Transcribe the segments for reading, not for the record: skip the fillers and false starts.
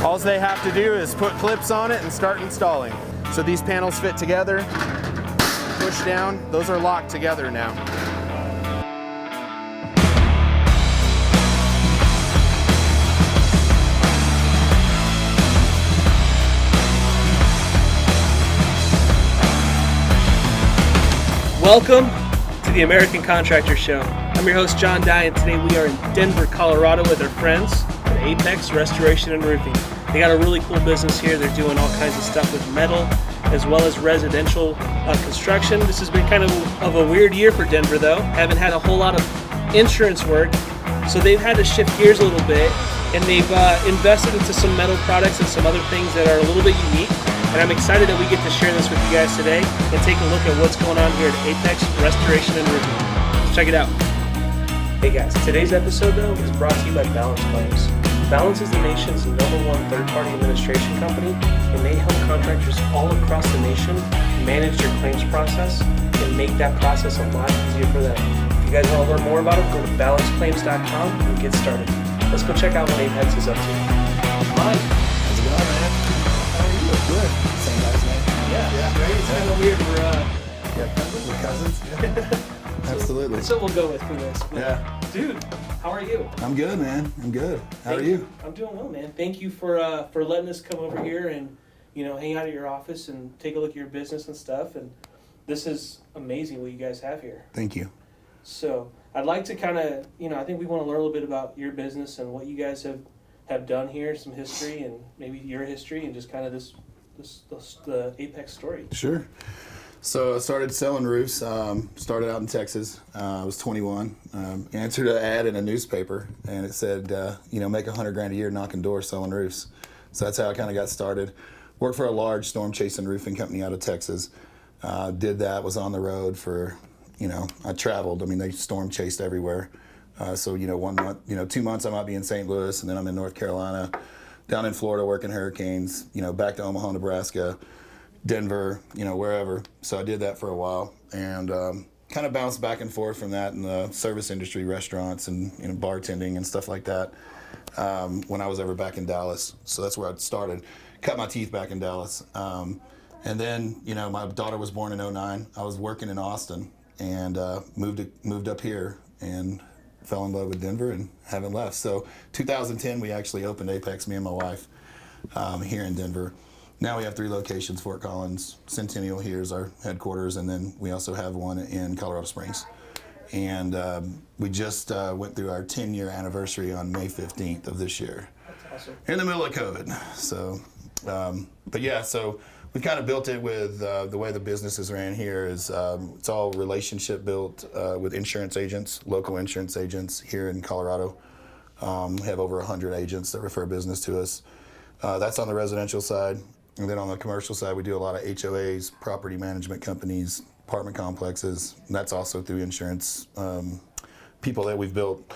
All they have to do is put clips on it and start installing. So these panels fit together, push down, those are locked together now. Welcome to the American Contractor Show. I'm your host, John Dye, and today we are in Denver, Colorado with our friends at Apex Restoration and Roofing. They got a really cool business here. They're doing all kinds of stuff with metal as well as residential construction. This has been kind of a weird year for Denver, though. Haven't had a whole lot of insurance work, so they've had to shift gears a little bit, and they've invested into some metal products and some other things that are a little bit unique. And I'm excited that we get to share this with you guys today and take a look at what's going on here at Apex Restoration and Roofing. Let's check it out. Hey guys, today's episode though is brought to you by Balance Claims. Balance is the nation's #1 third-party administration company, and they help contractors all across the nation manage their claims process and make that process a lot easier for them. If you guys want to learn more about it, go to balanceclaims.com and get started. Let's go check out what Apex is up to. Mike, how's it going, man? Good. Same guy's name. Yeah. Right? It's kind of weird. We're cousins. Yeah. Absolutely. That's what we'll go with for this. But, Yeah. Dude, how are you? I'm good, man. I'm good. How are you? I'm doing well, man. Thank you for letting us come over here and hang out at your office and take a look at your business and stuff. And this is amazing what you guys have here. Thank you. So I'd like to kind of I think we want to learn a little bit about your business and what you guys have done here, some history and maybe your history and just kind of the Apex story. Sure. So I started selling roofs, started out in Texas. I was 21, answered an ad in a newspaper, and it said, make $100,000 a year knocking doors selling roofs. So that's how I kind of got started. Worked for a large storm chasing roofing company out of Texas. Did that, was on the road for, I traveled. I mean, they storm chased everywhere. So 1 month, 2 months I might be in St. Louis, and then I'm in North Carolina, down in Florida working hurricanes, back to Omaha, Nebraska, Denver, wherever. So I did that for a while and kind of bounced back and forth from that in the service industry, restaurants and bartending and stuff like that when I was ever back in Dallas. So that's where I started. Cut my teeth back in Dallas. And then, my daughter was born in 2009. I was working in Austin and moved up here and fell in love with Denver and haven't left. So 2010, we actually opened Apex, me and my wife, here in Denver. Now we have 3 locations, Fort Collins, Centennial here is our headquarters, and then we also have one in Colorado Springs. And we just went through our 10-year anniversary on May 15th of this year. That's awesome. In the middle of COVID. So, so we kind of built it with the way the business is ran here is it's all relationship built with insurance agents, local insurance agents here in Colorado. We have over 100 agents that refer business to us. That's on the residential side. And then on the commercial side, we do a lot of HOAs, property management companies, apartment complexes. And that's also through insurance people that we've built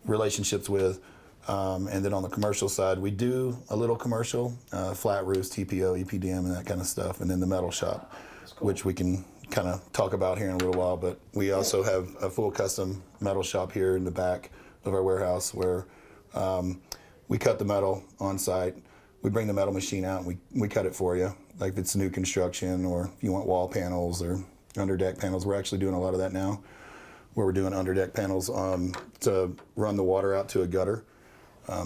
relationships with. And then on the commercial side, we do a little commercial, flat roofs, TPO, EPDM, and that kind of stuff. And then the metal shop, cool, which we can kind of talk about here in a little while. But we also have a full custom metal shop here in the back of our warehouse where we cut the metal on site. We bring the metal machine out and we cut it for you. Like if it's new construction or if you want wall panels or underdeck panels. We're actually doing a lot of that now where we're doing underdeck panels to run the water out to a gutter.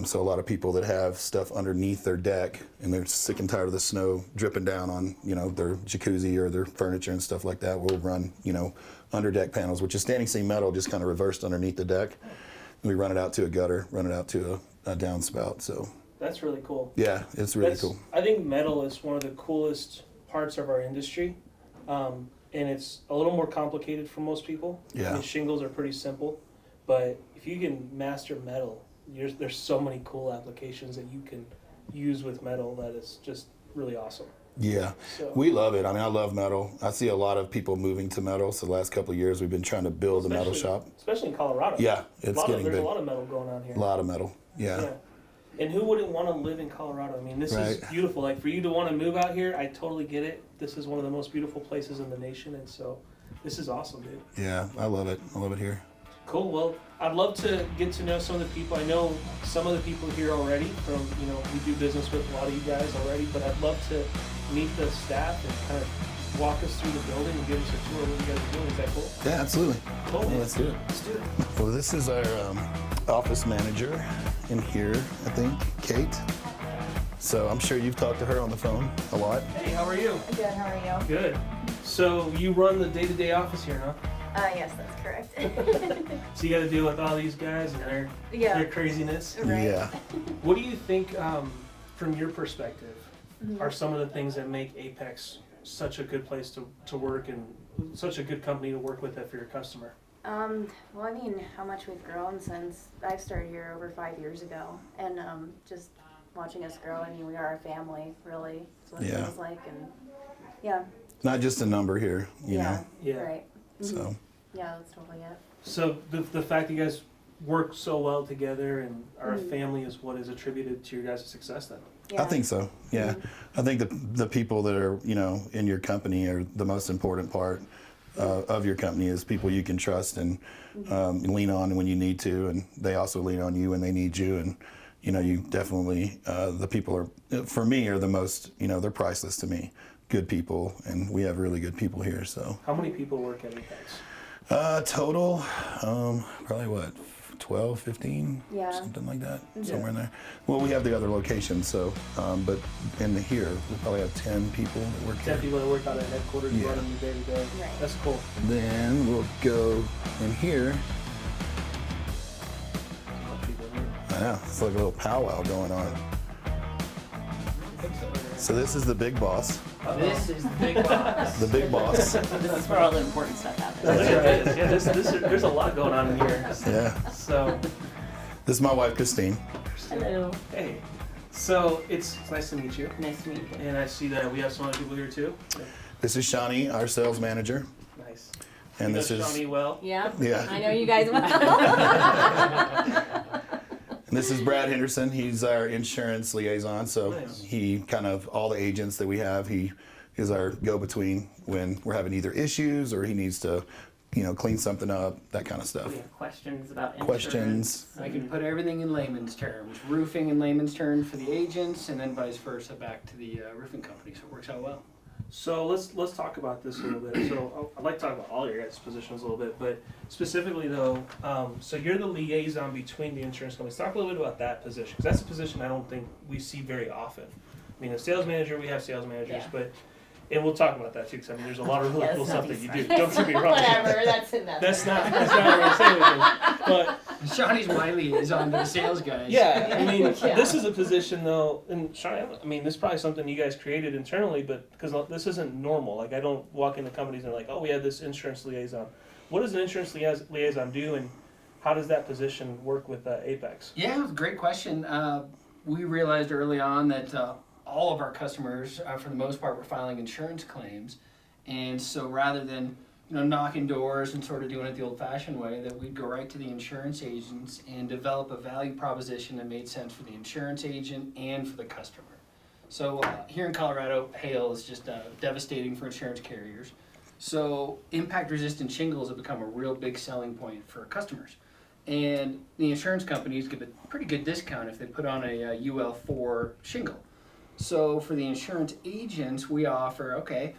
So a lot of people that have stuff underneath their deck and they're sick and tired of the snow dripping down on, their jacuzzi or their furniture and stuff like that, we'll run, underdeck panels, which is standing seam metal just kind of reversed underneath the deck. And we run it out to a gutter, run it out to a downspout. So that's really cool. Yeah, it's really cool. I think metal is one of the coolest parts of our industry. And it's a little more complicated for most people. Yeah. I mean, shingles are pretty simple, but if you can master metal, there's so many cool applications that you can use with metal that is just really awesome. Yeah, so we love it. I mean, I love metal. I see a lot of people moving to metal. So the last couple of years, we've been trying to build a metal shop. Especially in Colorado. Yeah, it's getting big. There's a lot of metal going on here. A lot of metal, yeah. And who wouldn't want to live in Colorado? I mean, this is beautiful. Like, for you to want to move out here, I totally get it. This is one of the most beautiful places in the nation, and so this is awesome, dude. Yeah, I love it. I love it here. Cool. Well, I'd love to get to know some of the people. I know some of the people here already from, we do business with a lot of you guys already, but I'd love to meet the staff and kind of walk us through the building and give us a tour of what you guys are doing. Is that cool? Yeah, absolutely. Cool. Yeah, let's do it. Let's do it. Well, this is our office manager in here, I think, Kate. So I'm sure you've talked to her on the phone a lot. Hey, how are you? Good, how are you? Good. So you run the day-to-day office here, huh? Yes, that's correct. So you got to deal with all these guys and their craziness. Right. Yeah. What do you think, from your perspective, are some of the things that make Apex such a good place to work and such a good company to work with for your customer? Well, I mean, how much we've grown since I've started here over 5 years ago, and just watching us grow. I mean, we are a family, really. That's what it feels like, and yeah. Not just a number here, you know. Yeah. Right. So. Yeah, that's totally it. So the fact that you guys work so well together and are a family is what is attributed to your guys' success then? Yeah. I think so. Yeah. I think the people that are, in your company are the most important part of your company is people you can trust and lean on when you need to, and they also lean on you when they need you. And you definitely the people are, for me, are the most, they're priceless to me. Good people, and we have really good people here. So. How many people work at Apex? Total, probably 12, 15, something like that, somewhere in there. Well, we have the other locations, so, but in here, we probably have 10 people that work here. 10 people that work out at headquarters running the day-to-day. Right. That's cool. Then we'll go in here. I know, it's like a little powwow going on. So this is the big boss. This is the big boss. The big boss. This is where all the important stuff happens. That's right. Yeah, there's a lot going on in here. Yeah. So, This is my wife, Kristine. Hello. hey. So it's nice to meet you. Nice to meet you. And I see that we have some other people here too. This is Shawnee, our sales manager. Nice. And You know this is, Shawnee well. Yeah? Yeah. I know you guys well. and this is Brad Henderson. He's our insurance liaison. So Nice. he kind of, all the agents that we have, he is our go-between when we're having either issues or he needs to, clean something up, that kind of stuff. We have questions about insurance. Questions. I can put everything in layman's terms. Roofing in layman's terms for the agents, and then vice versa back to the roofing company. So it works out well. So let's talk about this a little bit. So I'd like to talk about all your guys' positions a little bit, but specifically though, so you're the liaison between the insurance companies. Talk a little bit about that position, because that's a position I don't think we see very often. I mean, a sales manager, we have sales managers, but and we'll talk about that too, because I mean, there's a lot of really cool stuff that you do. Don't get me wrong. Whatever, that's enough. That's not what I'm saying. But Shawnee's my liaison to the sales guys. yeah, I mean, Yeah. this is a position though, and Shawnee, I mean, this is probably something you guys created internally, but because this isn't normal. Like, I don't walk into companies and they're like, oh, we have this insurance liaison. What does an insurance liaison do, and how does that position work with Apex? Yeah, great question. We realized early on that all of our customers, for the most part, were filing insurance claims, and so rather than knocking doors and sort of doing it the old-fashioned way, that we'd go right to the insurance agents and develop a value proposition that made sense for the insurance agent and for the customer. So here in Colorado, hail is just devastating for insurance carriers. So impact-resistant shingles have become a real big selling point for customers. And the insurance companies give a pretty good discount if they put on a UL4 shingle. So for the insurance agents, we offer, okay,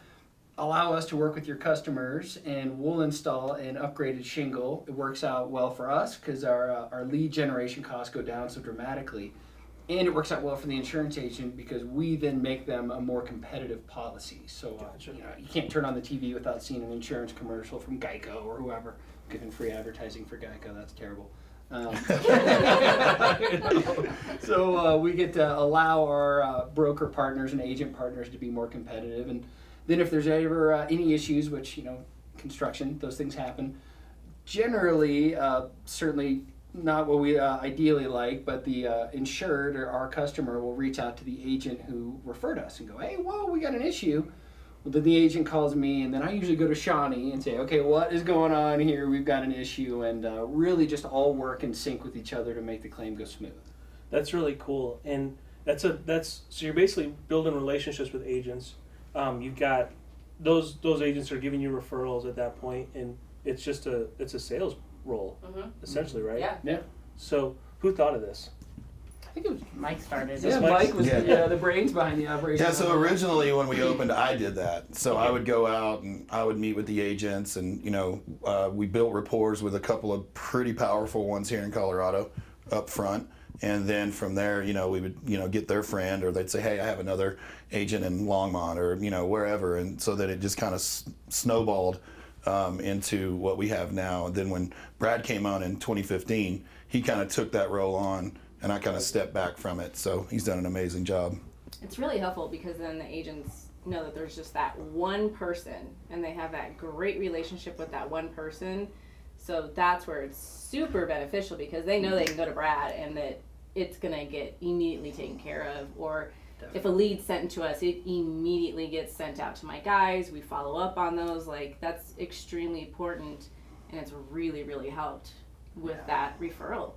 allow us to work with your customers and we'll install an upgraded shingle. It works out well for us because our lead generation costs go down so dramatically. And it works out well for the insurance agent because we then make them a more competitive policy. So you can't turn on the TV without seeing an insurance commercial from Geico or whoever. Giving free advertising for Geico, that's terrible. So we get to allow our broker partners and agent partners to be more competitive. And then if there's ever any issues, which, construction, those things happen, generally, certainly not what we ideally like, but the insured or our customer will reach out to the agent who referred us and go, hey, whoa, we got an issue. Well, then the agent calls me, and then I usually go to Shawnee and say, okay, what is going on here? We've got an issue, and really just all work in sync with each other to make the claim go smooth. That's really cool, and so you're basically building relationships with agents. You've got those agents are giving you referrals at that point, and it's a sales role, Mhm. essentially, right? Yeah. Yeah. So who thought of this? I think it was. Mike started. Yeah, Mike's- Mike was Yeah. the brains behind the operation. Yeah, so originally when we opened, I did that. So I would go out and I would meet with the agents, and we built rapport with a couple of pretty powerful ones here in Colorado up front. And then from there, we would, get their friend, or they'd say, hey, I have another agent in Longmont, or, wherever. And so that it just kind of snowballed into what we have now. And then when Brad came on in 2015, he kind of took that role on, and I kind of stepped back from it. So he's done an amazing job. It's really helpful because then the agents know that there's just that one person and they have that great relationship with that one person. So that's where it's super beneficial because they know they can go to Brad and that it's going to get immediately taken care of. Or if a lead's sent to us, it immediately gets sent out to my guys. We follow up on those. Like, that's extremely important, and it's really, really helped with that referral.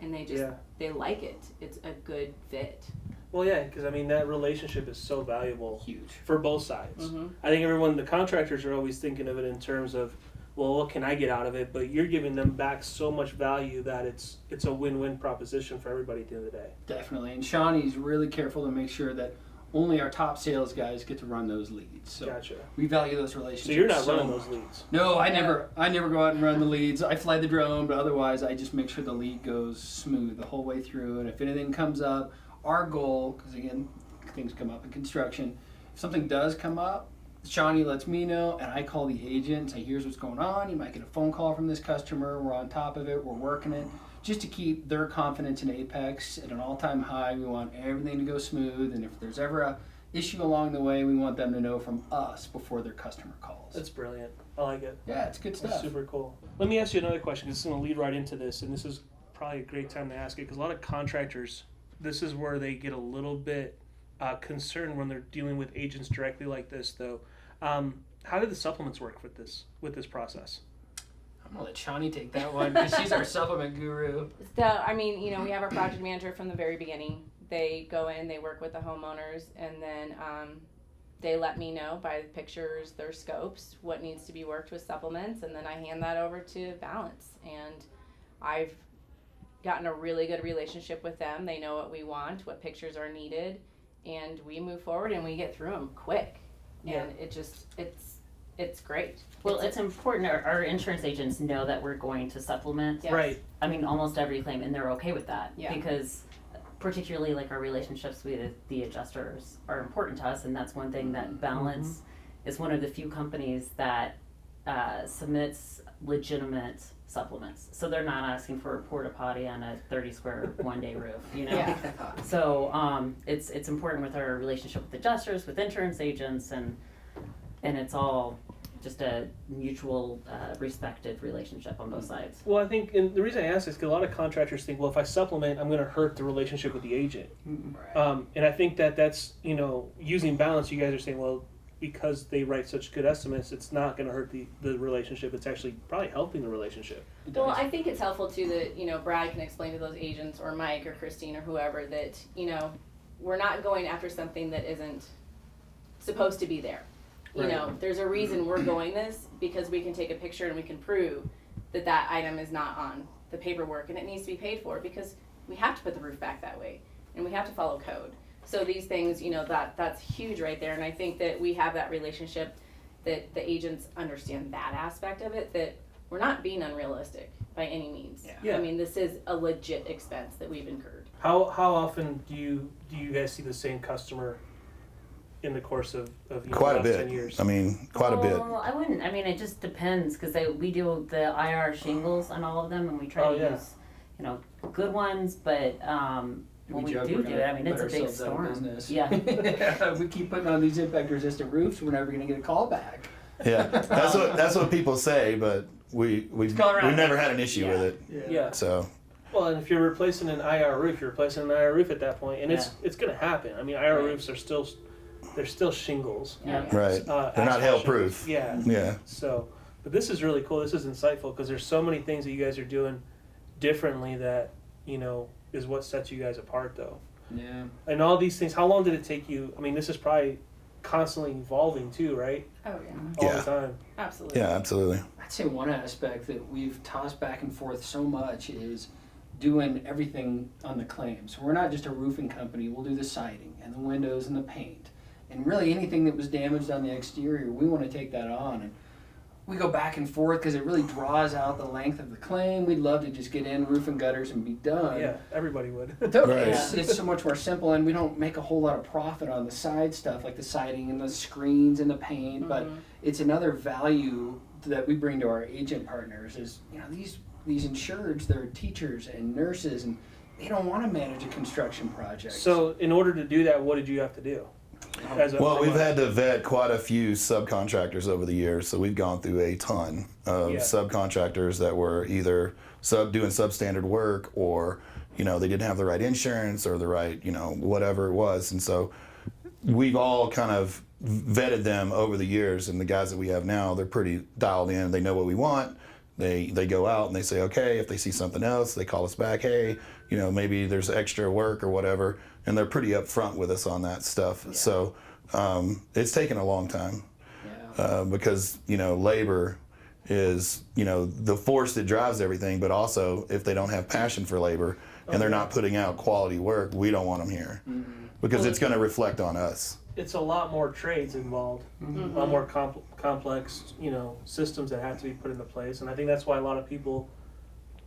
And they like it. It's a good fit. Well, yeah, because I mean that relationship is so valuable, Huge. for both sides. Mhm. I think the contractors are always thinking of it in terms of, well, what can I get out of it? But you're giving them back so much value that it's a win-win proposition for everybody at the end of the day. Definitely. And Shawnee's really careful to make sure that only our top sales guys get to run those leads. So Gotcha. we value those relationships. So you're not so running much. those leads. No, I never go out and run the leads. I fly the drone, but otherwise I just make sure the lead goes smooth the whole way through. And if anything comes up, our goal, because again, things come up in construction, if something does come up, Shawnee lets me know, and I call the agent and say, here's what's going on. You might get a phone call from this customer. We're on top of it. We're working it. Just to keep their confidence in Apex at an all-time high. We want everything to go smooth. And if there's ever a issue along the way, we want them to know from us before their customer calls. That's brilliant. I like it. Yeah, it's good That's stuff. super cool. Let me ask you another question because it's going to lead right into this, and this is probably a great time to ask it because a lot of contractors, this is where they get a little bit concerned when they're dealing with agents directly like this, though. How did the supplements work with this process? I'm going to let Shawnee take that one because she's our supplement guru. So, I mean, we have our project manager from the very beginning. They go in, they work with the homeowners, and then they let me know by the pictures, their scopes, what needs to be worked with supplements, and then I hand that over to Balance. And I've gotten a really good relationship with them. They know what we want, what pictures are needed, and we move forward and we get through them quick. Yeah. And it's great. Well, it's important. Our insurance agents know that we're going to supplement. Yes. Right. I mean, almost every claim, and they're okay with that. Yeah. Because particularly like our relationships with the adjusters are important to us, and that's one thing that Balance is one of the few companies that submits legitimate supplements. So they're not asking for a porta potty on a 30 square one-day roof, Yeah. So it's important with our relationship with adjusters, with insurance agents, and it's all just a mutual respected relationship on both sides. Well, I think, and the reason I ask is because a lot of contractors think, well, if I supplement, I'm going to hurt the relationship with the agent. And I think that's, using Balance, you guys are saying, well, because they write such good estimates, it's not going to hurt the relationship. It's actually probably helping the relationship. Well, I think it's helpful too that, Brad can explain to those agents or Mike or Kristine or whoever that, we're not going after something that isn't supposed to be there. Right. There's a reason we're going this because we can take a picture and we can prove that item is not on the paperwork and it needs to be paid for because we have to put the roof back that way and we have to follow code. So these things, that's huge right there. And I think that we have that relationship that the agents understand that aspect of it, that we're not being unrealistic by any means. Yeah. I mean, this is a legit expense that we've incurred. How often do you guys see the same customer in the course of Quite the a last bit. 10 years? I mean, quite a bit. Well, I wouldn't. I mean, it just depends because we do the IR shingles on all of them, and we try to use, good ones. But when we joke do we're it, gonna I mean, it's a put big ourselves out of storm. business. Yeah. We keep putting on these impact-resistant roofs. We're never going to get a call back. Yeah, that's what people say, but we've Colorado. never had an issue with it. Yeah. So Well, and if you're replacing an IR roof, you're replacing an IR roof at that point, and it's going to happen. I mean, IR roofs are still shingles. Yeah. right, they're not asphalt hail shingles. proof. Yeah. Yeah. So, but this is really cool. This is insightful because there's so many things that you guys are doing differently that is what sets you guys apart, though. Yeah. And all these things. How long did it take you? I mean, this is probably constantly evolving too, right? Oh yeah, All Yeah. the time. absolutely. Yeah, absolutely. I'd say one aspect that we've tossed back and forth so much is doing everything on the claim. So we're not just a roofing company, we'll do the siding and the windows and the paint. And really anything that was damaged on the exterior, we want to take that on. And we go back and forth because it really draws out the length of the claim. We'd love to just get in roof and gutters and be done. Yeah, everybody would. Totally. Right. It's so much more simple, and we don't make a whole lot of profit on the side stuff like the siding and the screens and the paint. But it's another value that we bring to our agent partners is, you know, these insureds, they're teachers and nurses, and they don't want to manage a construction project. So in order to do that, what did you have to do? Well, we've had to vet quite a few subcontractors over the years, so we've gone through a ton of subcontractors that were either doing substandard work, or they didn't have the right insurance or the right whatever it was, and so we've all kind of vetted them over the years. And the guys that we have now, they're pretty dialed in. They know what we want. They go out and they say, okay, if they see something else, they call us back, hey, maybe there's extra work or whatever, and they're pretty upfront with us on that stuff. Yeah. So it's taken a long time because, labor is, the force that drives everything, but also if they don't have passion for labor and they're not putting out quality work, we don't want them here because it's going to reflect on us. It's a lot more trades involved, a lot more complex, systems that have to be put into place. And I think that's why a lot of people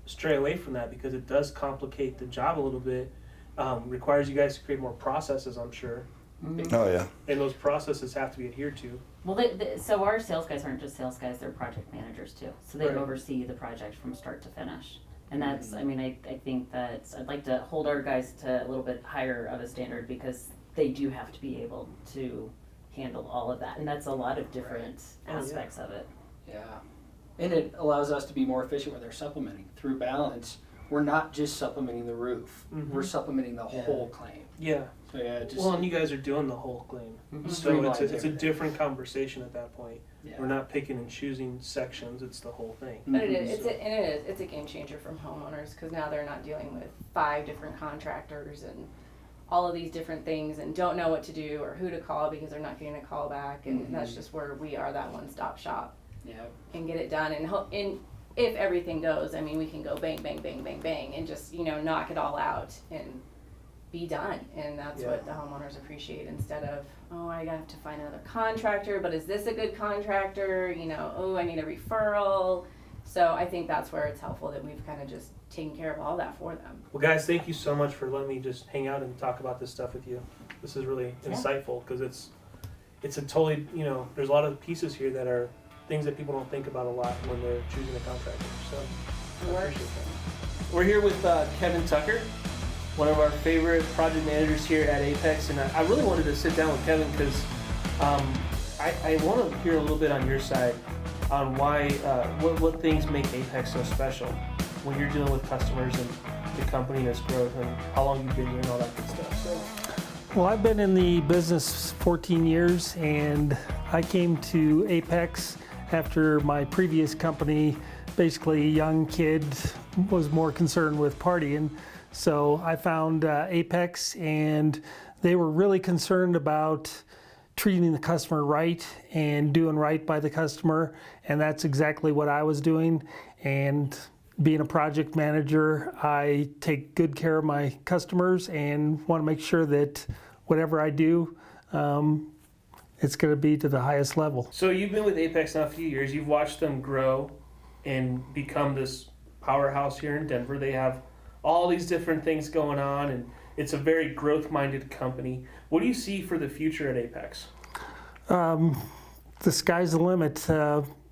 stray away from that, because it does complicate the job a little bit. Requires you guys to create more processes, I'm sure. Oh, yeah. And those processes have to be adhered to. Well, so our sales guys aren't just sales guys, they're project managers too. So they oversee the project from start to finish. And that's, I think that I'd like to hold our guys to a little bit higher of a standard, because they do have to be able to handle all of that. And that's a lot of different aspects of it. Yeah. And it allows us to be more efficient with our supplementing. Through balance, we're not just supplementing the roof. We're supplementing the whole claim. Yeah. So and you guys are doing the whole claim. So it's a different conversation at that point. Yeah. We're not picking and choosing sections, it's the whole thing. But it's a game changer from homeowners, because now they're not dealing with 5 different contractors and all of these different things and don't know what to do or who to call because they're not getting a call back, and that's just where we are, that one-stop shop. And get it done. And if everything goes, we can go bang, bang, bang, bang, bang, and just knock it all out and be done. And that's what the homeowners appreciate, instead of, oh, I have to find another contractor, but is this a good contractor? Oh, I need a referral. So I think that's where it's helpful that we've kind of just taken care of all that for them. Well, guys, thank you so much for letting me just hang out and talk about this stuff with you. This is really insightful, because it's a totally, there's a lot of pieces here that are things that people don't think about a lot when they're choosing a contractor. So I appreciate that. We're here with Kevin Tucker, one of our favorite project managers here at Apex, and I really wanted to sit down with Kevin because I want to hear a little bit on your side on why, what things make Apex so special when you're dealing with customers and the company and its growth, and how long you've been here and all that good stuff. So. Well, I've been in the business 14 years, and I came to Apex after my previous company, basically a young kid, was more concerned with partying. So I found Apex, and they were really concerned about treating the customer right and doing right by the customer, and that's exactly what I was doing. And being a project manager, I take good care of my customers and want to make sure that whatever I do, it's going to be to the highest level. So you've been with Apex now a few years. You've watched them grow and become this powerhouse here in Denver. They have all these different things going on, and it's a very growth-minded company. What do you see for the future at Apex? The sky's the limit.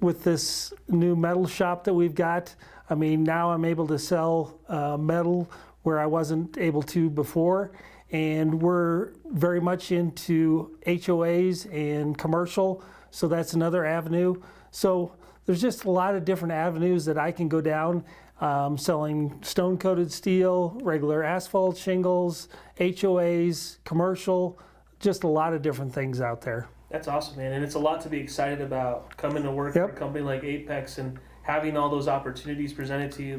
With this new metal shop that we've got, now I'm able to sell metal where I wasn't able to before. And we're very much into HOAs and commercial, so that's another avenue. So there's just a lot of different avenues that I can go down, selling stone-coated steel, regular asphalt shingles, HOAs, commercial, just a lot of different things out there. That's awesome, man, and it's a lot to be excited about, coming to work for a company like Apex and having all those opportunities presented to you.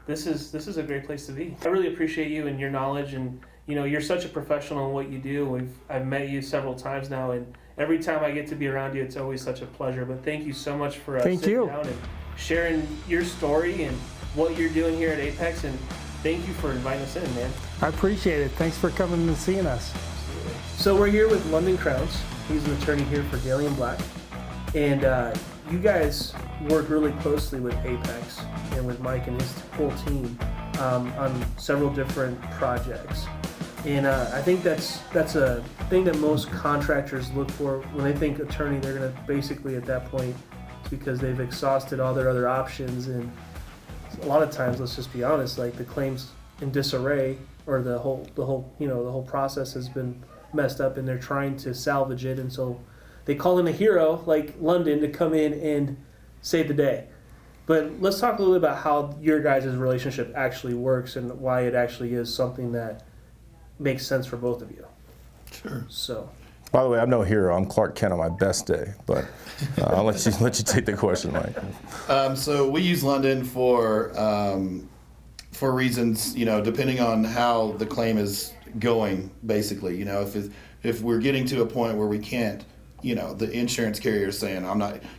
This is a great place to be. I really appreciate you and your knowledge and you know, you're such a professional in what you do. I've met you several times now, and every time I get to be around you, it's always such a pleasure. But thank you so much for sitting down and sharing your story and what you're doing here at Apex, and thank you for inviting us in, man. I appreciate it. Thanks for coming and seeing us. So we're here with London Crowns. He's an attorney here for Daly & Black. And you guys work really closely with Apex and with Mike and his whole team on several different projects. And I think that's a thing that most contractors look for when they think attorney. They're going to basically at that point, it's because they've exhausted all their other options. And a lot of times, let's just be honest, like the claim's in disarray, or the whole process has been messed up, and they're trying to salvage it. And so they call in a hero like London to come in and save the day. But let's talk a little bit about how your guys' relationship actually works and why it actually is something that makes sense for both of you. Sure. So, by the way, I'm no hero. I'm Clark Kent on my best day, but I'll let you take the question, Mike. So we use London for reasons, you know, depending on how the claim is going. Basically, you know, if we're getting to a point where we can't, you know, the insurance carrier is saying,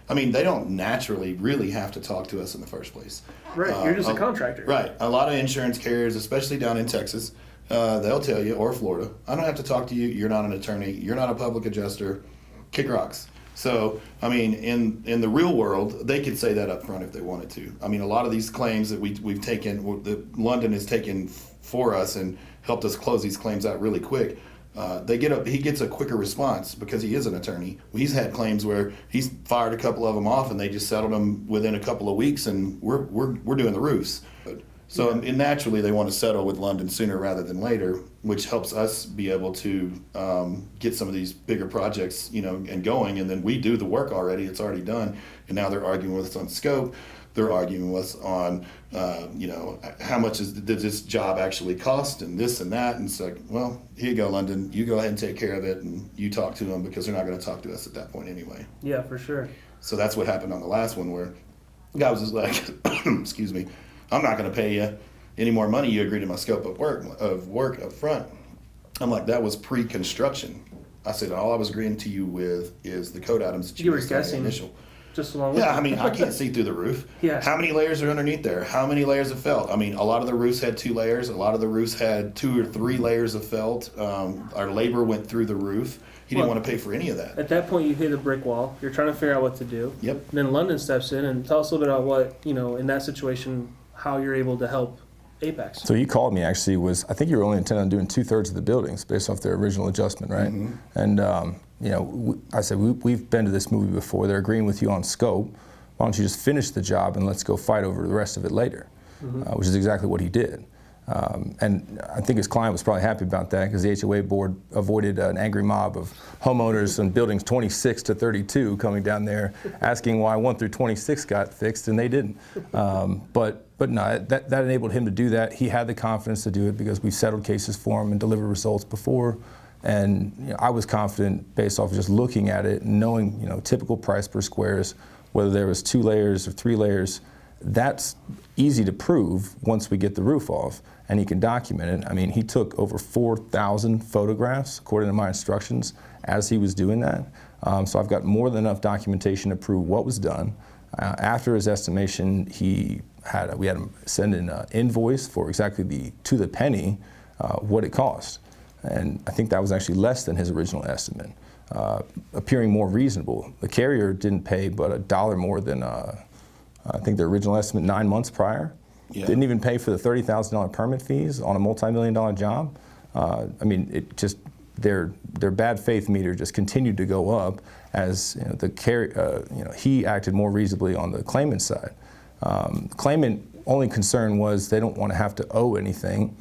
they don't naturally really have to talk to us in the first place. right, you're just a contractor. Right. A lot of insurance carriers, especially down in Texas, they'll tell you, or Florida, I don't have to talk to you. You're not an attorney. You're not a public adjuster. Kick rocks. So, I mean, in the real world, they could say that up front if they wanted to. I mean, a lot of these claims that we've taken, that London has taken for us and helped us close these claims out really quick. He gets a quicker response because he is an attorney. He's had claims where he's fired a couple of them off and they just settled them within a couple of weeks, and we're doing the roofs. So naturally they want to settle with London sooner rather than later, which helps us be able to get some of these bigger projects, you know, and going. And then we do the work already; it's already done. And now they're arguing with us on scope. They're arguing with us on, you know, how much did this job actually cost, and this and that. And it's like, well, here you go, London. You go ahead and take care of it, and you talk to them, because they're not going to talk to us at that point anyway. Yeah, for sure. So that's what happened on the last one, where the guy was just like, excuse me, I'm not going to pay you any more money. You agreed to my scope of work up front. I'm like, that was pre-construction. I said, all I was agreeing to you with is the code items that You were listed in the guessing. initial. Just along with Yeah, I mean, I can't see through the roof. Yeah. How many layers are underneath there? How many layers of felt? I mean, a lot of the roofs had 2 layers. A lot of the roofs had 2 or 3 layers of felt. Our labor went through the roof. He didn't want to pay for any of that. At that point, you hit a brick wall. You're trying to figure out what to do. Yep. And then London steps in and tell us a little bit about what, you know, in that situation, how you're able to help Apex. So he called me, actually, I think you were only intending on doing 2/3 of the buildings based off their original adjustment, right? Mm-hmm. And, you know, I said, we've been to this movie before. They're agreeing with you on scope. Why don't you just finish the job and let's go fight over the rest of it later, which is exactly what he did. And I think his client was probably happy about that, because the HOA board avoided an angry mob of homeowners in buildings 26 to 32 coming down there asking why 1 through 26 got fixed and they didn't. But no, that enabled him to do that. He had the confidence to do it because we settled cases for him and delivered results before. And you know, I was confident based off of just looking at it and knowing, you know, typical price per squares, whether there was 2 layers or 3 layers. That's easy to prove once we get the roof off, and he can document it. I mean, he took over 4,000 photographs, according to my instructions, as he was doing that. So I've got more than enough documentation to prove what was done. After his estimation, we had him send in an invoice for exactly to the penny what it cost. And I think that was actually less than his original estimate, appearing more reasonable. The carrier didn't pay but $1 more than I think their original estimate 9 months prior. Yeah. Didn't even pay for the $30,000 permit fees on a multi-million-dollar job. I mean, it just their bad faith meter just continued to go up as you know, the carrier. You know, he acted more reasonably on the claimant side. Claimant only concern was they don't want to have to owe anything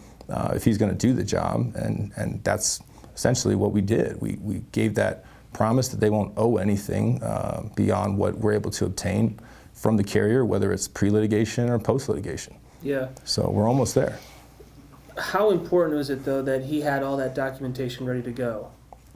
if he's going to do the job, and that's essentially what we did. We gave that promise that they won't owe anything beyond what we're able to obtain from the carrier, whether it's pre-litigation or post-litigation. Yeah. So we're almost there. How important was it, though, that he had all that documentation ready to go?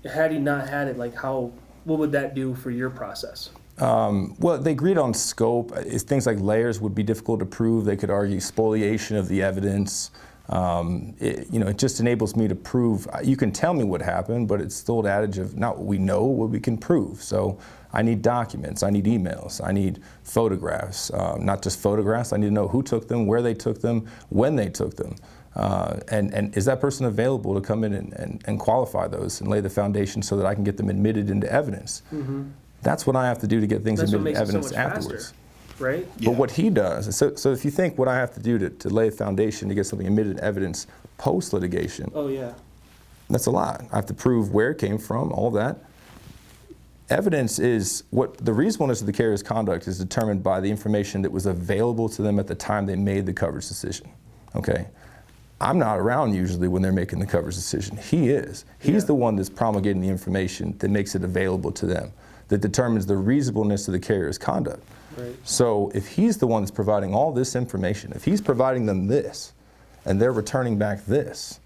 Had he not had it, what would that do for your process? Well, they agreed on scope. Things like layers would be difficult to prove. They could argue spoliation of the evidence. It just enables me to prove. You can tell me what happened, but it's still an adage of not what we know, what we can prove. So I need documents, I need emails, I need photographs, not just photographs. I need to know who took them, where they took them, when they took them. And is that person available to come in and qualify those and lay the foundation so that I can get them admitted into evidence? Mm-hmm. That's what I have to do to get things admitted into evidence so much afterwards. Faster, right? But what he does, so if you think what I have to do to lay a foundation to get something admitted into evidence post-litigation, oh yeah, that's a lot. I have to prove where it came from, all that. Evidence is what the reasonableness of the carrier's conduct is determined by the information that was available to them at the time they made the coverage decision. Okay? I'm not around usually when they're making the coverage decision. He is. He's the one that's promulgating the information that makes it available to them, that determines the reasonableness of the carrier's conduct. Right. So if he's the one that's providing all this information, if he's providing them this, and they're returning back this,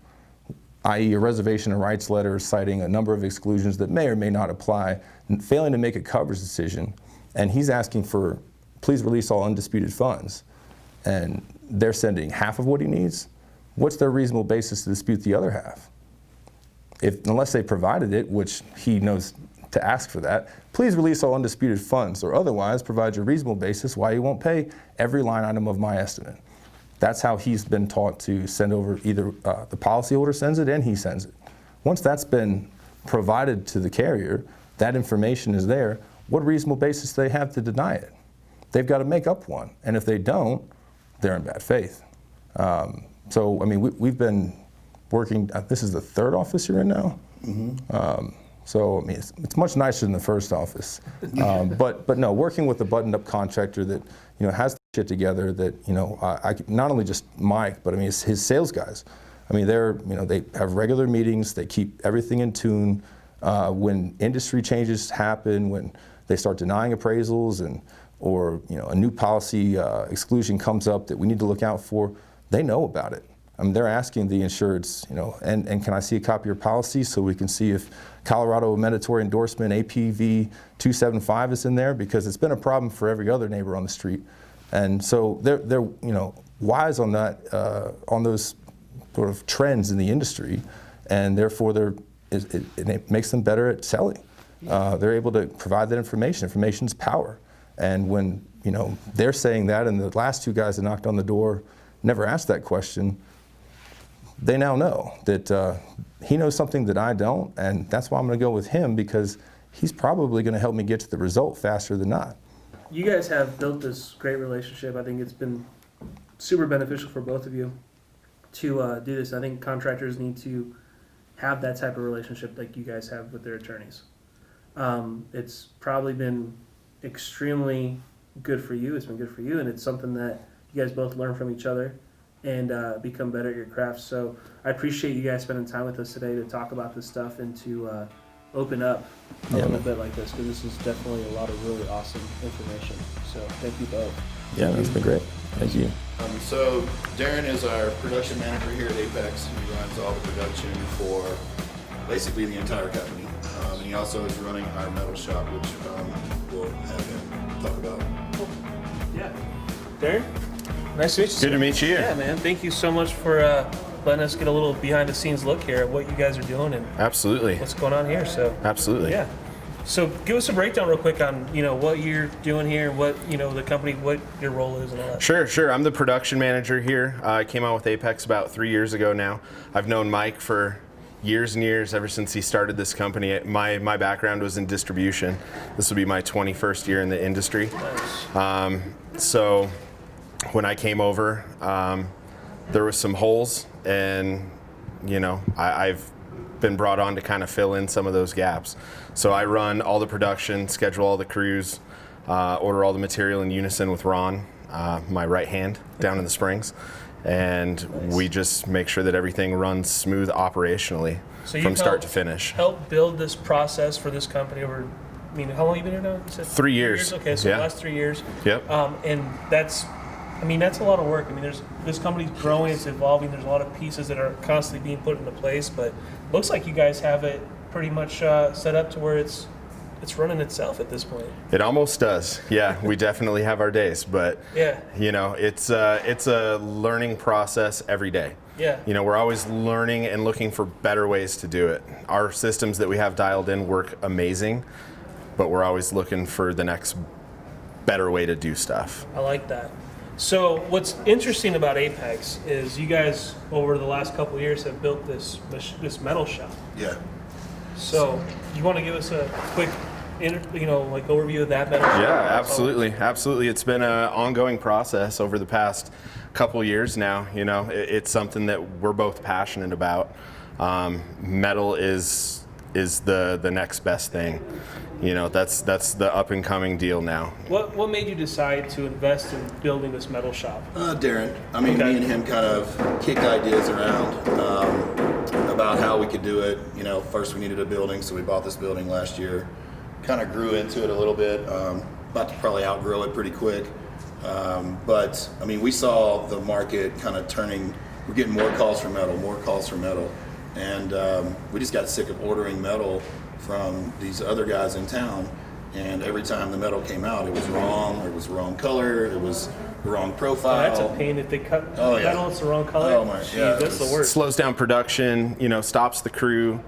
i.e. a reservation of rights letter citing a number of exclusions that may or may not apply, and failing to make a coverage decision, and he's asking for, please release all undisputed funds, and they're sending half of what he needs, what's their reasonable basis to dispute the other half? Unless they provided it, which he knows to ask for that, please release all undisputed funds, or otherwise provide your reasonable basis why you won't pay every line item of my estimate. That's how he's been taught to send over, either the policyholder sends it and he sends it. Once that's been provided to the carrier, that information is there, what reasonable basis do they have to deny it? They've got to make up one, and if they don't, they're in bad faith. So, I mean, we've been working, this is the third office you're in now? Mm-hmm. So, I mean, it's much nicer than the first office. But no, working with a buttoned-up contractor that, has the shit together, that, I not only just Mike, but I mean, his sales guys. I mean, they have regular meetings, they keep everything in tune. When industry changes happen, when they start denying appraisals or a new policy exclusion comes up that we need to look out for, they know about it. I mean, they're asking the insureds, and can I see a copy of your policy so we can see if Colorado mandatory endorsement APV 275 is in there, because it's been a problem for every other neighbor on the street. And so they're wise on that, on those sort of trends in the industry, and therefore it makes them better at selling. They're able to provide that information. Information's power. And when they're saying that, and the last two guys that knocked on the door never asked that question, they now know that he knows something that I don't, and that's why I'm going to go with him, because he's probably going to help me get to the result faster than not. You guys have built this great relationship. I think it's been super beneficial for both of you to do this. I think contractors need to have that type of relationship like you guys have with their attorneys. It's probably been extremely good for you. It's been good for you, and it's something that you guys both learn from each other and become better at your craft. So I appreciate you guys spending time with us today to talk about this stuff and to open up a little bit like this, because this is definitely a lot of really awesome information. So thank you both. Yeah, that's been great. Thank you. So Darren is our production manager here at Apex. He runs all the production for basically the entire company. And he also is running our metal shop, which we'll have him talk about. Cool. Yeah. Darren, nice to meet you. Good to meet you. Yeah, man. Thank you so much for letting us get a little behind the scenes look here at what you guys are doing and Absolutely. what's going on here. So Absolutely. yeah. So give us a breakdown real quick on what you're doing here, what the company, what your role is, and all that. Sure. I'm the production manager here. I came out with Apex about 3 years ago now. I've known Mike for years and years, ever since he started this company. My background was in distribution. This will be my 21st year in the industry. Nice. So when I came over, there was some holes, and I've been brought on to kind of fill in some of those gaps. So I run all the production, schedule all the crews, order all the material in unison with Ron, my right hand, down in the Springs. And we just make sure that everything runs smooth operationally from start to finish. Help build this process for this company over, how long have you been here now? You said 3 years. Okay, so yeah. The last 3 years. Yep. And that's a lot of work. This company's growing, it's evolving. There's a lot of pieces that are constantly being put into place, but it looks like you guys have it pretty much set up to where it's running itself at this point. It almost does. Yeah, we definitely have our days, but yeah, it's a learning process every day. Yeah. You know, we're always learning and looking for better ways to do it. Our systems that we have dialed in work amazing, but we're always looking for the next better way to do stuff. I like that. So what's interesting about Apex is you guys over the last couple of years have built this metal shop. Yeah. So you want to give us a quick, overview of that metal shop? Yeah, absolutely. It's been an ongoing process over the past couple years now. You know, it's something that we're both passionate about. Metal is the next best thing. You know, that's the up and coming deal now. What made you decide to invest in building this metal shop? Darren. I mean, Okay. me and him kind of kicked ideas around about how we could do it. You know, first we needed a building, so we bought this building last year. Kind of grew into it a little bit. About to probably outgrow it pretty quick. But I mean, we saw the market kind of turning. We're getting more calls for metal, and we just got sick of ordering metal from these other guys in town, and every time the metal came out, it was wrong, or it was the wrong color, it was the wrong profile. That's a pain if they cut Oh, yeah. metal, it's the wrong color. Oh, my- yeah, it That's the was- worst. Slows down production, you know, stops the crew,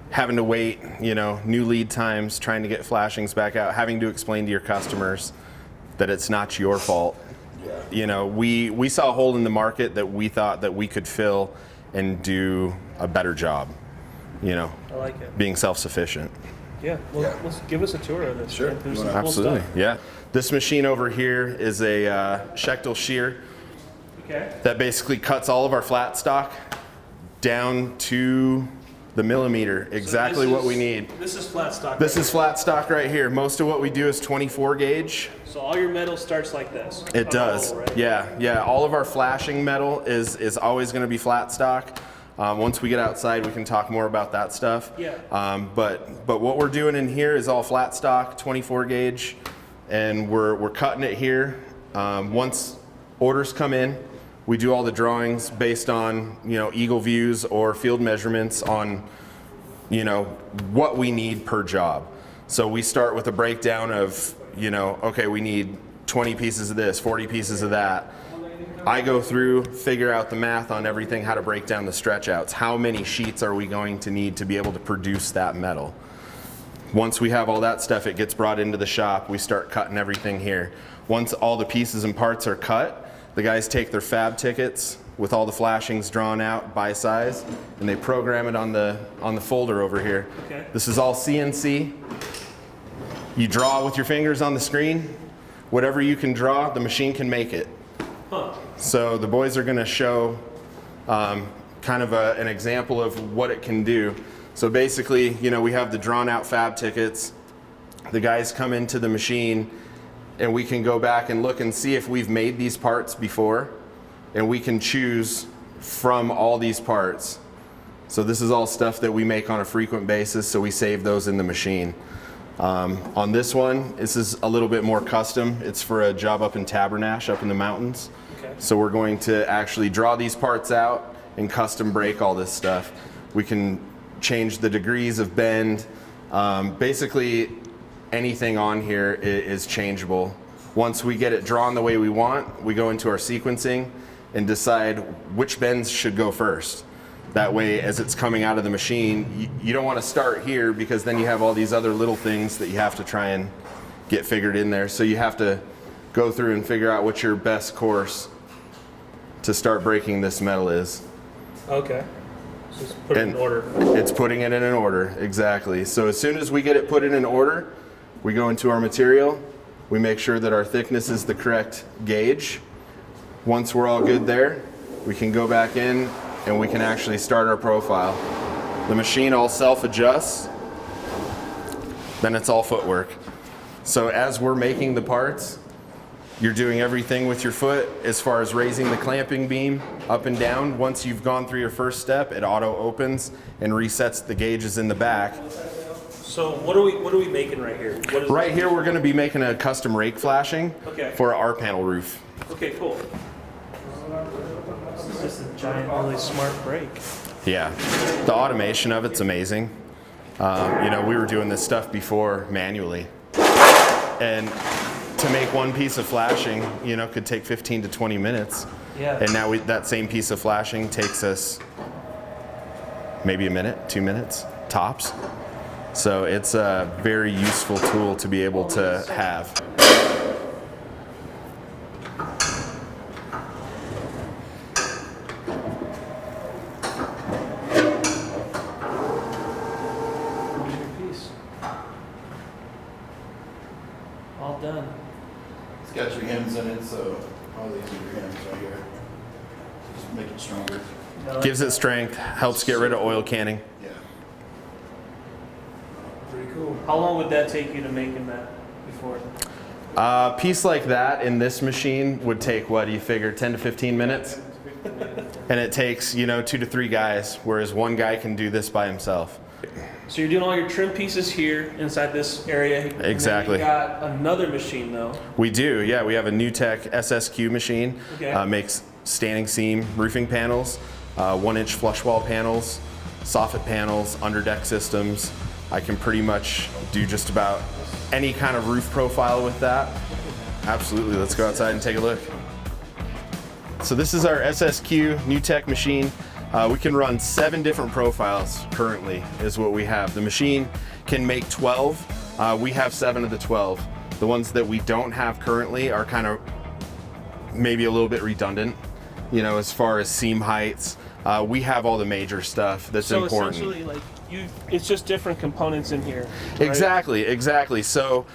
having to wait, you know, new lead times, trying to get flashings back out, having to explain to your customers that it's not your fault. Yeah. You know, we saw a hole in the market that we thought that we could fill and do a better job, you know, I like it. being self-sufficient. Yeah, well, Yeah. let's give us a tour of this. Sure. man. There's You some wanna- cool Absolutely, stuff. yeah. This machine over here is a Schechtel shear Okay. that basically cuts all of our flat stock down to the millimeter, exactly This what we is- need. This is flat stock. This right is flat stock right here. Most of what we do is 24 gauge. here. So all your metal starts like this. It on a does. roll, right? Yeah. All of our flashing metal is always going to be flat stock. Once we get outside, we can talk more about that stuff. Yeah. But what we're doing in here is all flat stock, 24 gauge, and we're cutting it here. Once orders come in, we do all the drawings based on, you know, eagle views or field measurements on, you know, what we need per job. So we start with a breakdown of, you know, okay, we need 20 pieces of this, 40 pieces of that. I go through, figure out the math on everything, how to break down the stretch outs. How many sheets are we going to need to be able to produce that metal? Once we have all that stuff, it gets brought into the shop. We start cutting everything here. Once all the pieces and parts are cut, the guys take their fab tickets with all the flashings drawn out by size, and they program it on the folder over here. Okay. This is all CNC. You draw with your fingers on the screen. Whatever you can draw, the machine can make it. Huh. So the boys are going to show kind of an example of what it can do. So basically, you know, we have the drawn out fab tickets. The guys come into the machine, and we can go back and look and see if we've made these parts before, and we can choose from all these parts. So this is all stuff that we make on a frequent basis, so we save those in the machine. On this one, this is a little bit more custom. It's for a job up in Tabernash, up in the mountains. Okay. So we're going to actually draw these parts out and custom break all this stuff. We can change the degrees of bend. Basically, anything on here is changeable. Once we get it drawn the way we want, we go into our sequencing and decide which bends should go first. That way, as it's coming out of the machine, you don't want to start here because then you have all these other little things that you have to try and get figured in there. So you have to go through and figure out what your best course to start breaking this metal is. Okay. So just put it in order. It's putting it in an order, exactly. So as soon as we get it put in an order, we go into our material, we make sure that our thickness is the correct gauge. Once we're all good there, we can go back in and we can actually start our profile. The machine all self-adjusts, then it's all footwork. So as we're making the parts, you're doing everything with your foot as far as raising the clamping beam up and down. Once you've gone through your first step, it auto opens and resets the gauges in the back. So what are we making right here? What is Right here, we're going to be making a custom rake flashing Okay. for our panel roof. Okay, cool. This is just a giant, really smart brake. Yeah, the automation of it's amazing. You know, we were doing this stuff before manually, and to make one piece of flashing, you know, could take 15 to 20 minutes. Yeah. And now that same piece of flashing takes us maybe a minute, 2 minutes, tops. So it's a very useful tool to be able to have. All done. It's got your hems in it, so all these are your hems right here. Just make it stronger. Gives it strength, helps get rid of oil canning. Yeah. Pretty cool. How long would that take you to make in that before? A piece like that in this machine would take, what do you figure, 10 to 15 minutes? And it takes, 2 to 3 guys, whereas one guy can do this by himself. So you're doing all your trim pieces here inside this area. Exactly. And then you got another machine though. We do, yeah. We have a NewTek SSQ machine. Okay. Makes standing seam roofing panels, 1-inch flush wall panels, soffit panels, underdeck systems. I can pretty much do just about any kind of roof profile with that. Absolutely, let's go outside and take a look. So this is our SSQ NewTek machine. We can run 7 different profiles currently is what we have. The machine can make 12. We have 7 of the 12. The ones that we don't have currently are kind of maybe a little bit redundant, as far as seam heights. We have all the major stuff that's important. So essentially, it's just different components in here. Right? Exactly. So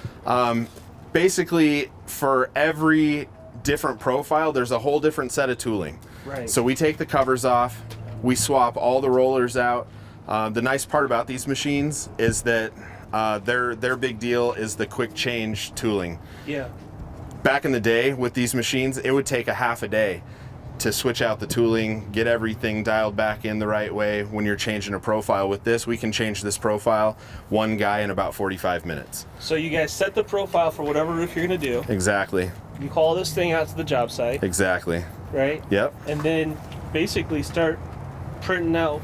basically, for every different profile, there's a whole different set of tooling. Right. So we take the covers off, we swap all the rollers out. The nice part about these machines is that their big deal is the quick change tooling. Yeah. Back in the day with these machines, it would take a half a day to switch out the tooling, get everything dialed back in the right way when you're changing a profile. With this, we can change this profile, one guy in about 45 minutes. So you guys set the profile for whatever roof you're gonna do. Exactly. You call this thing out to the job site. Exactly. Right? Yep. And then basically start printing out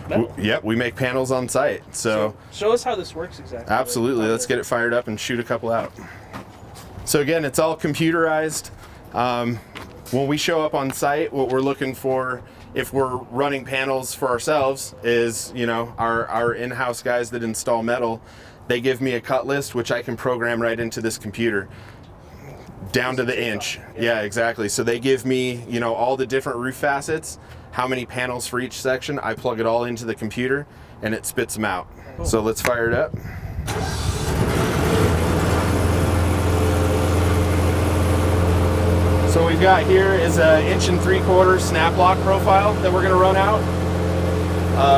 metal. Yep, we make panels on site. So show us how this works exactly. absolutely, let's get it fired up and shoot a couple out. So again, it's all computerized. When we show up on site, what we're looking for, if we're running panels for ourselves, is our in-house guys that install metal. They give me a cut list, which I can program right into this computer, down to the inch. Yeah, exactly. So they give me, all the different roof facets, how many panels for each section. I plug it all into the computer, and it spits them out. Cool. So let's fire it up. So what we've got here is an 1 3/4 snap lock profile that we're going to run out.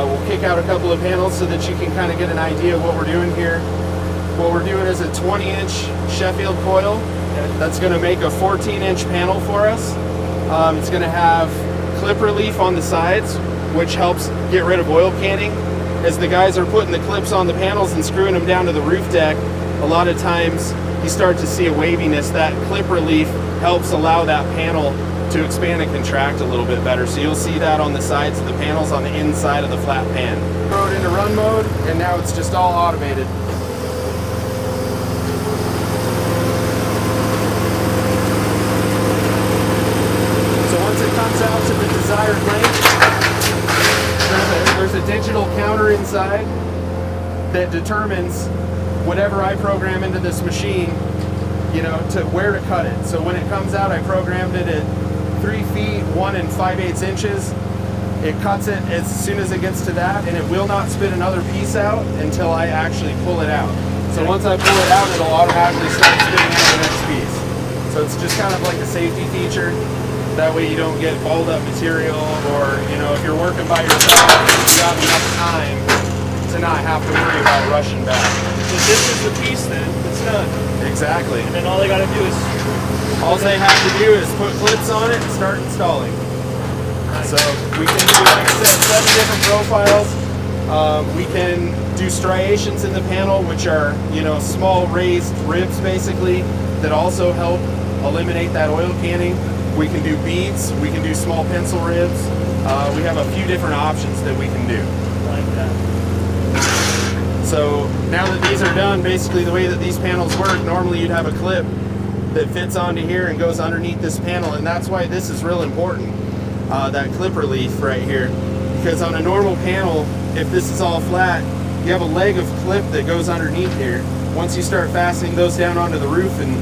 We'll kick out a couple of panels so that you can kind of get an idea of what we're doing here. What we're doing is a 20-inch Sheffield coil that's going to make a 14-inch panel for us. It's going to have clip relief on the sides, which helps get rid of oil canning. As the guys are putting the clips on the panels and screwing them down to the roof deck, a lot of times you start to see a waviness. That clip relief helps allow that panel to expand and contract a little bit better. So you'll see that on the sides of the panels on the inside of the flat pan. Throw it into run mode, and now it's just all automated. So once it comes out to the desired length, there's a digital counter inside that determines whatever I program into this machine, to where to cut it. So when it comes out, I programmed it at 3 feet, 1 5/8 inches. It cuts it as soon as it gets to that, and it will not spit another piece out until I actually pull it out. So once I pull it out, it'll automatically start spitting out the next piece. So it's just kind of like a safety feature. That way you don't get balled up material, or if you're working by yourself, you have enough time to not have to worry about rushing back. So this is the piece then that's done. Exactly. And then all they gotta do is they have to do is put clips on it and start installing. Nice. So we can do, like I said, 7 different profiles. We can do striations in the panel, which are small raised ribs basically that also help eliminate that oil canning. We can do beads. We can do small pencil ribs. We have a few different options that we can do. Like that. So now that these are done, basically the way that these panels work, normally you'd have a clip that fits onto here and goes underneath this panel, and that's why this is real important, that clip relief right here. Because on a normal panel, if this is all flat, you have a leg of clip that goes underneath here. Once you start fastening those down onto the roof and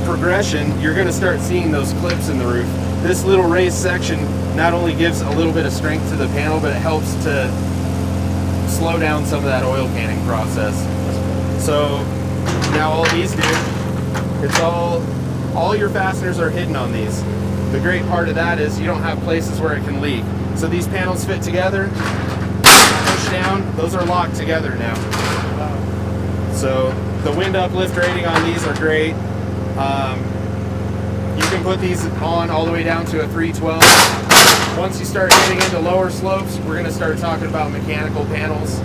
progression, you're going to start seeing those clips in the roof. This little raised section not only gives a little bit of strength to the panel, but it helps to slow down some of that oil canning process. So now all these do, it's all your fasteners are hidden on these. The great part of that is you don't have places where it can leak. So these panels fit together, push down, those are locked together now. So the wind uplift rating on these are great. You can put these on all the way down to a 312. Once you start getting into lower slopes, we're going to start talking about mechanical panels,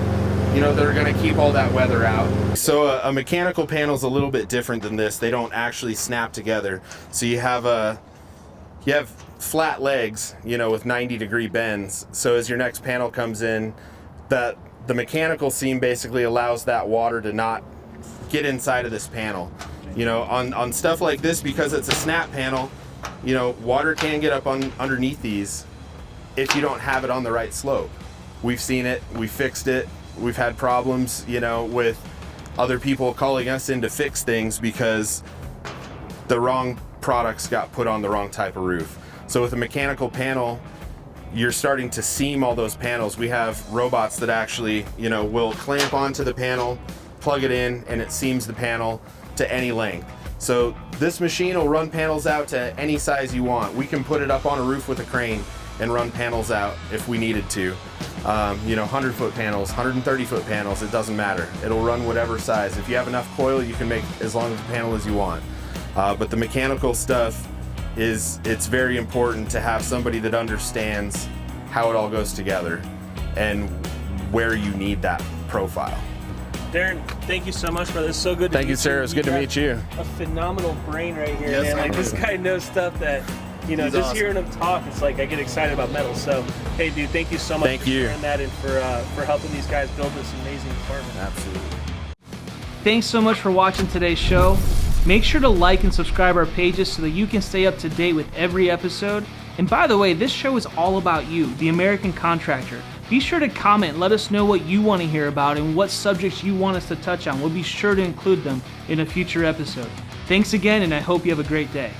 you know, that are going to keep all that weather out. So a mechanical panel is a little bit different than this. They don't actually snap together. So you have flat legs, you know, with 90-degree bends. So as your next panel comes in, the mechanical seam basically allows that water to not get inside of this panel. You know, on stuff like this, because it's a snap panel, you know, water can get up underneath these if you don't have it on the right slope. We've seen it, we fixed it, we've had problems, you know, with other people calling us in to fix things because the wrong products got put on the wrong type of roof. So with a mechanical panel, you're starting to seam all those panels. We have robots that actually, you know, will clamp onto the panel, plug it in, and it seams the panel to any length. So this machine will run panels out to any size you want. We can put it up on a roof with a crane and run panels out if we needed to. You know, 100-foot panels, 130-foot panels, it doesn't matter. It'll run whatever size. If you have enough coil, you can make as long of a panel as you want. But the mechanical stuff it's very important to have somebody that understands how it all goes together and where you need that profile. Darren, thank you so much, brother. It's so good to meet you. Thank you, sir. It was good to meet you. A phenomenal brain right here, Yes, man. Like, this guy knows stuff that, you know, He's just awesome. hearing him talk, it's like I get excited about metal. So, hey, dude, thank you so much Thank for you. sharing that and for helping these guys build this amazing apartment. Absolutely. Thanks so much for watching today's show. Make sure to like and subscribe our pages so that you can stay up to date with every episode. And by the way, this show is all about you, the American Contractor. Be sure to comment and let us know what you want to hear about and what subjects you want us to touch on. We'll be sure to include them in a future episode. Thanks again, and I hope you have a great day.